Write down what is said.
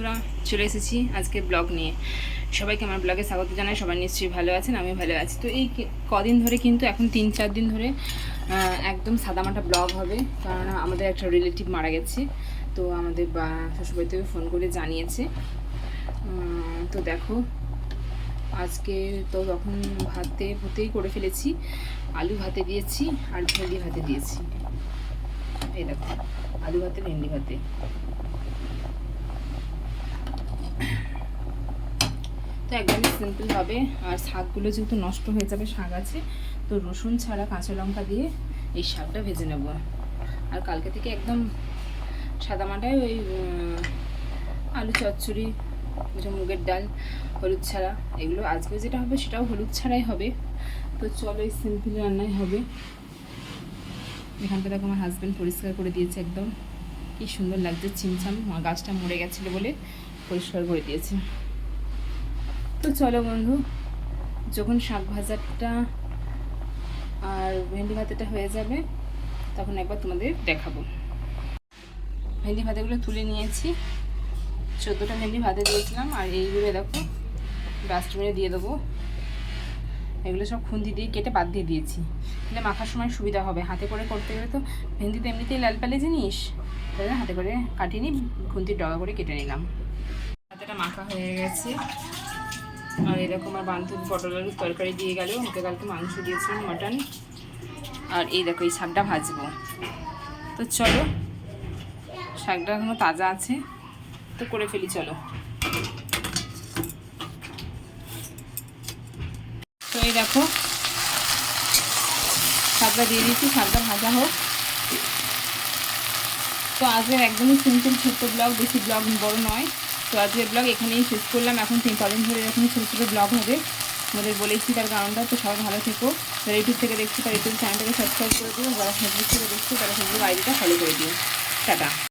বন্ধুরা, চলে এসেছি আজকে ব্লগ নিয়ে। সবাইকে আমার ব্লগে স্বাগত জানাই। সবাই নিশ্চয়ই ভালো আছেন, আমি ভালো আছি। তো এই কদিন ধরে কিন্তু এখন 3-4 দিন ধরে একদম সাদামাটা ব্লগ হবে, কারণ আমাদের একটা রিলেটিভ মারা গেছে। তো আমাদের শ্বশুরবাড়ি থেকে ফোন করে জানিয়েছে। তো দেখো, আজকে তো তখন ভাতেই করে ফেলেছি। আলু ভাতে দিয়েছি আর ভেন্ডি ভাতে দিয়েছি। এই দেখো, আলু ভাতে ভেন্ডি ভাতে। তো একদমই সিম্পল হবে। আর শাকগুলো যেহেতু নষ্ট হয়ে যাবে, শাক আছে, তো রসুন ছাড়া কাঁচা লঙ্কা দিয়ে এই শাকটা ভেজে নেব। আর কালকে থেকে একদম সাদামাটায় ওই আলু চচ্চড়ি, মুগের ডাল, হলুদ ছাড়া, এগুলো আজকে যেটা হবে সেটাও হলুদ ছাড়াই হবে। তো চলো, এই সিম্পল রান্নাই হবে। এখানটা দেখো আমার হাজব্যান্ড পরিষ্কার করে দিয়েছে, একদম কি সুন্দর লাগছে, ছিমছাম। গাছটা মরে গেছিলো বলে পরিষ্কার করে দিয়েছে। তো চলো বন্ধু, যখন শাক ভাজাটা আর ভেন্ডি ভাতেটা হয়ে যাবে তখন একবার তোমাদের দেখাবো। ভেন্ডি ভাতেগুলো তুলে নিয়েছি, 14টা ভেন্ডি ভাতে দিয়েছিলাম। আর এইগুলো দেখো ডাস্টবিনে দিয়ে দেবো। এগুলো সব খুন্তি দিয়ে কেটে বাদ দিয়ে দিয়েছি, তাহলে মাখার সময় সুবিধা হবে। হাতে করে করতে গেলে তো ভেন্ডি তো এমনিতেই লাল পালে জিনিস, তাহলে হাতে করে কাটিয়ে নিই, খুন্তির ডগা করে কেটে নিলাম। ভাতেটা মাখা হয়ে গেছে। আর এরকম আর বান্ধব পটল আলুর তরকারি দিয়ে গেল। ওকে কালকে মাংস দিয়েছিলাম, মাটন। আর এই দেখো, এই শাকটা ভাজবো। তো চলো, শাকটা এখনো তাজা আছে, তো করে ফেলি চলো। তো এই দেখো, শাকটা দিয়ে দিচ্ছি, শাকটা ভাজা হোক। তো আজকের একদমই সিম্পল ছোট্ট ব্লগ, বেশি ব্লগ বড় নয়। তো আজকের ব্লগ এখানেই শেষ করলাম। এখন 3 দিন ধরে এরকম ছোটো ছোটো ব্লগ হবে, আমাদের বলেছি তার কারণটা। তো সবাই ভালো থেকো। যারা ইউটিউব থেকে দেখছি তার ইউটিউব চ্যানেলটাকে সাবস্ক্রাইব করে দিও, যারা ফেসবুক থেকে দেখছি তারা ফেসবুক আইডিটা ফলো করে দিও। টাটা।